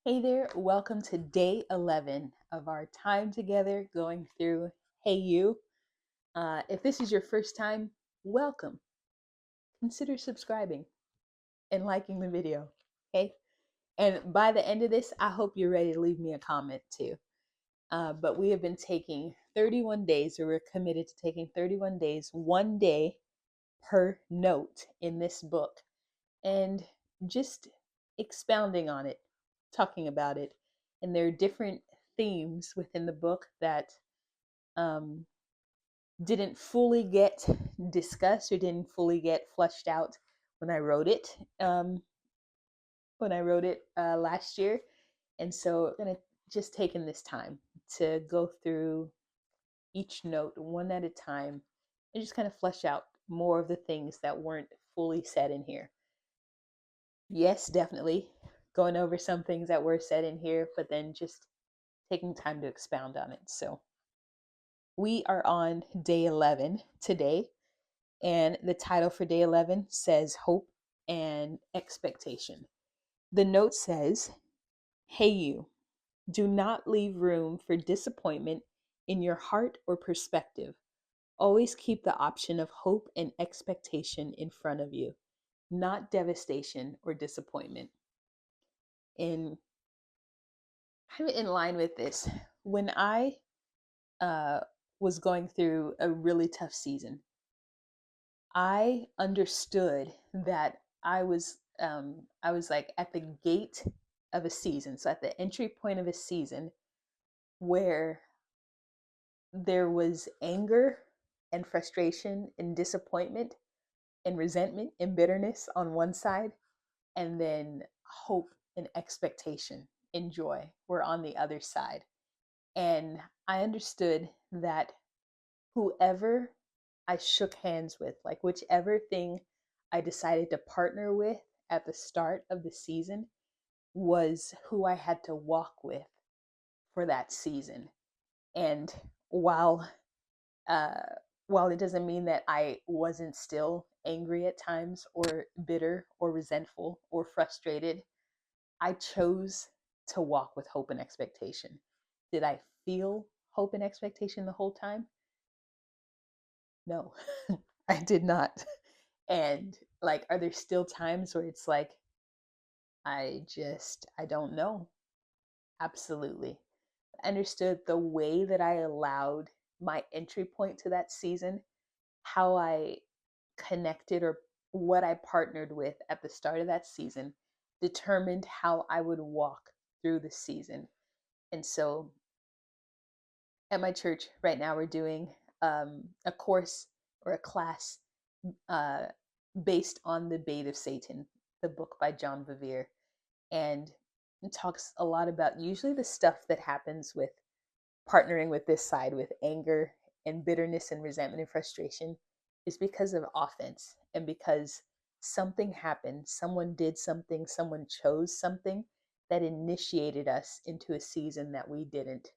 Hey there, welcome to day 11 of our time together going through Hey You. If this is your first time, welcome. Consider subscribing and liking the video, okay? And by the end of this, I hope you're ready to leave me a comment too. But we have been taking 31 days, or we're committed to taking 31 days, one day per note in this book, and just expounding on it, talking about it. And there are different themes within the book that um, didn't fully get discussed or didn't fully get fleshed out when I wrote it. Last year, and so I'm gonna just taking this time to go through each note one at a time and just kind of flesh out more of the things that weren't fully said in here. Yes, definitely going over some things that were said in here, but then just taking time to expound on it. So we are on day 11 today, and the title for day 11 says Hope and Expectation. The note says, Hey, you, do not leave room for disappointment in your heart or perspective. Always keep the option of hope and expectation in front of you, not devastation or disappointment. And kind of in line with this, when I uh, was going through a really tough season, I understood that I was like at the gate of a season, so at the entry point of a season where there was anger and frustration and disappointment and resentment and bitterness on one side, and then hope and expectation and joy were on the other side. And I understood that whoever I shook hands with, like whichever thing I decided to partner with at the start of the season, was who I had to walk with for that season. And while uh, while it doesn't mean that I wasn't still angry at times, or bitter, or resentful, or frustrated, I chose to walk with hope and expectation. Did I feel hope and expectation the whole time? No, I did not. And like, are there still times where it's like, I don't know? Absolutely. I understood the way that I allowed my entry point to that season, how I connected, or what I partnered with at the start of that season, determined how I would walk through the season. And so at my church right now, we're doing a course or a class uh, based on The Bait of Satan, the book by John Bevere. And it talks a lot about usually the stuff that happens with partnering with this side, with anger and bitterness and resentment and frustration, is because of offense, and because something happened, someone did something, someone chose something that initiated us into a season that we didn't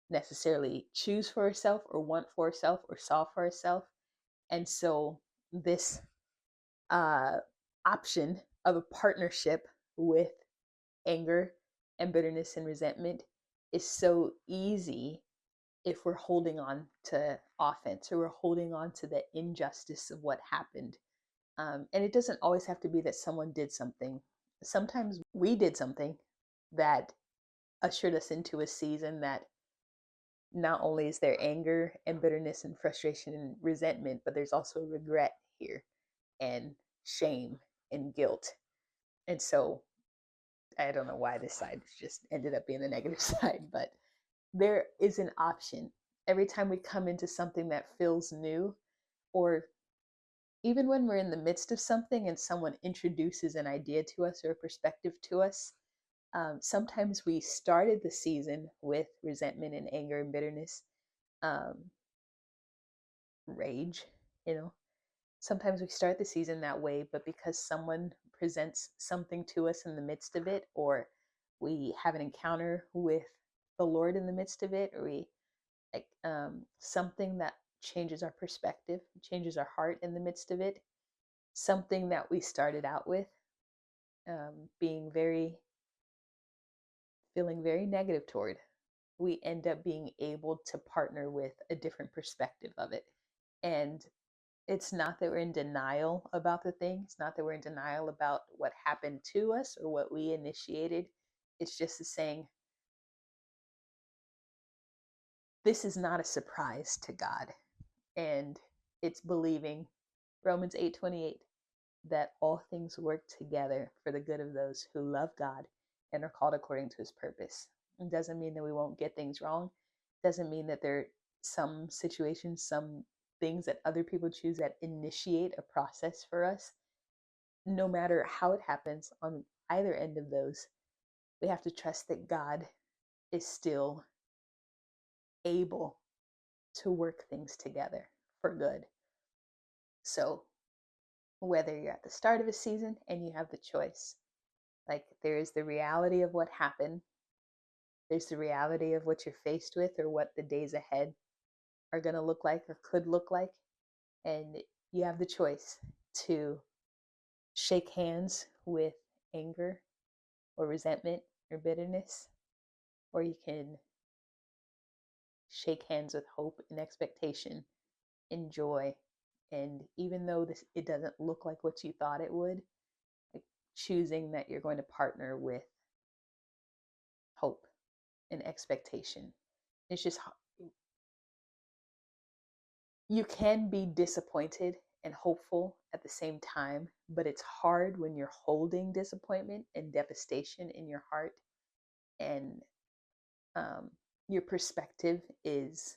necessarily choose for ourselves, or want for ourselves, or saw for ourselves. And so this uh, option of a partnership with anger and bitterness and resentment is so easy if we're holding on to offense, or we're holding on to the injustice of what happened. And it doesn't always have to be that someone did something. Sometimes we did something that ushered us into a season that not only is there anger and bitterness and frustration and resentment, but there's also regret here, and shame and guilt. And so I don't know why this side just ended up being the negative side, but there is an option. Every time we come into something that feels new, or even when we're in the midst of something and someone introduces an idea to us or a perspective to us, sometimes we started the season with resentment and anger and bitterness, um, rage, you know. Sometimes we start the season that way, but because someone presents something to us in the midst of it, or we have an encounter with the Lord in the midst of it, or we like something that changes our perspective, changes our heart in the midst of it, something that we started out with being very feeling very negative toward, we end up being able to partner with a different perspective of it. And it's not that we're in denial about the thing. It's not that we're in denial about what happened to us or what we initiated. It's just the saying, this is not a surprise to God. And it's believing Romans 8:28 that all things work together for the good of those who love God and are called according to his purpose. It doesn't mean that we won't get things wrong. It doesn't mean that there are some situations, some things that other people choose that initiate a process for us. No matter how it happens on either end of those, we have to trust that God is still able to work things together for good. So whether you're at the start of a season and you have the choice, like there is the reality of what happened, there's the reality of what you're faced with or what the days ahead are going to look like or could look like, and you have the choice to shake hands with anger or resentment or bitterness, or you can shake hands with hope and expectation and joy. And even though it doesn't look like what you thought it would, like choosing that you're going to partner with hope and expectation. It's just, you can be disappointed and hopeful at the same time, but it's hard when you're holding disappointment and devastation in your heart, and your perspective is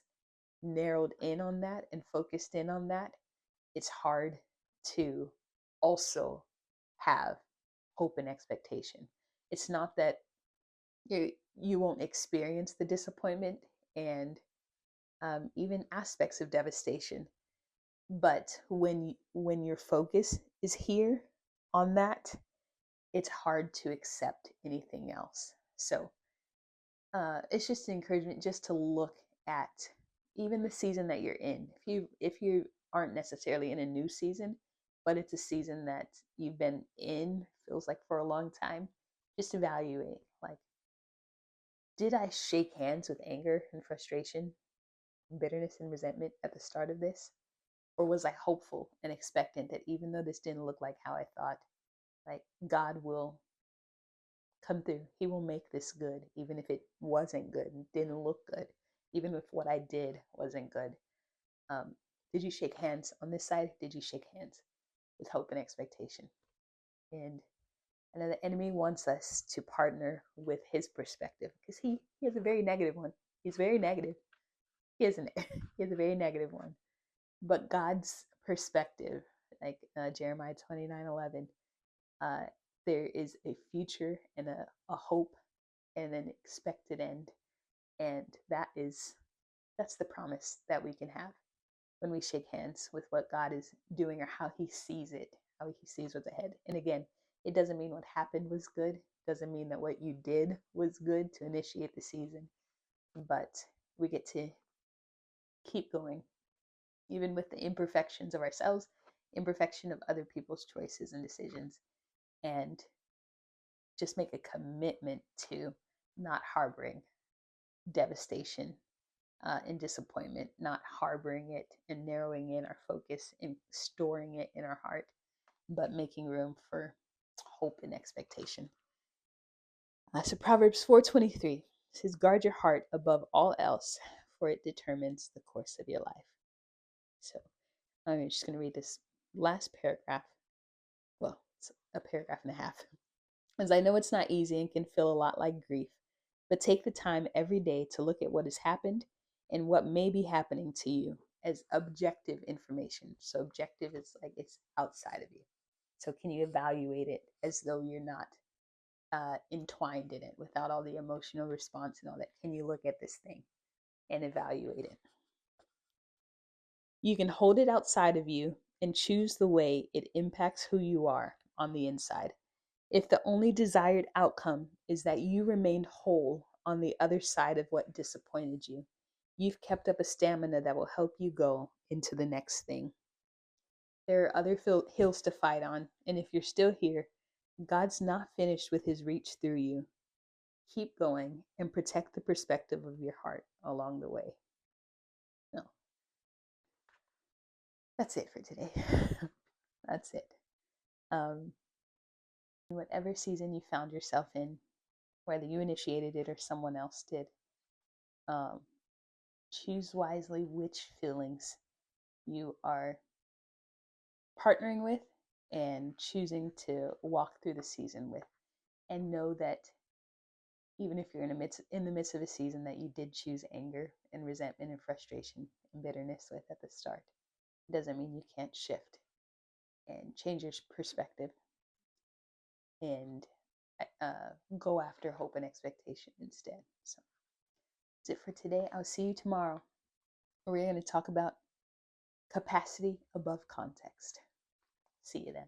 narrowed in on that and focused in on that. It's hard to also have hope and expectation. It's not that you won't experience the disappointment and even aspects of devastation, but when your focus is here on that, it's hard to accept anything else. So it's just an encouragement just to look at even the season that you're in. If you aren't necessarily in a new season, but it's a season that you've been in, feels like for a long time, just evaluate, like, did I shake hands with anger and frustration, bitterness and resentment at the start of this? Or was I hopeful and expectant that even though this didn't look like how I thought, like God will come through. He will make this good, even if it wasn't good and didn't look good, even if what I did wasn't good. Um, did you shake hands on this side? Did you shake hands with hope and expectation? And I know the enemy wants us to partner with his perspective because he has a very negative one. He's very negative. He isn't. He has a very negative one. But God's perspective, like Jeremiah 29:11, uh, there is a future and a hope and an expected end. And that's the promise that we can have when we shake hands with what God is doing or how he sees it, how he sees what's ahead. And again, it doesn't mean what happened was good. It doesn't mean that what you did was good to initiate the season, but we get to keep going, even with the imperfections of ourselves, imperfection of other people's choices and decisions, and just make a commitment to not harboring devastation and disappointment, not harboring it and narrowing in our focus and storing it in our heart, but making room for hope and expectation. So Proverbs 4:23 says, "Guard your heart above all else, for it determines the course of your life." So I'm just going to read this last paragraph. Well, it's a paragraph and a half. As I know it's not easy and can feel a lot like grief, but take the time every day to look at what has happened and what may be happening to you as objective information. So, objective is like it's outside of you. So, can you evaluate it as though you're not entwined in it without all the emotional response and all that? Can you look at this thing and evaluate it? You can hold it outside of you and choose the way it impacts who you are on the inside. If the only desired outcome is that you remain whole on the other side of what disappointed you, you've kept up a stamina that will help you go into the next thing. There are other hills to fight on, and if you're still here, God's not finished with his reach through you. keep going, and protect the perspective of your heart along the way. No, that's it for today. That's it. Um, whatever season you found yourself in, whether you initiated it or someone else did, um, choose wisely which feelings you are partnering with and choosing to walk through the season with. And know that even if you're in the midst of a season that you did choose anger and resentment and frustration and bitterness with at the start, it doesn't mean you can't shift and change your perspective and go after hope and expectation instead. So that's it for today. I'll see you tomorrow, where we're going to talk about capacity above context. See you then.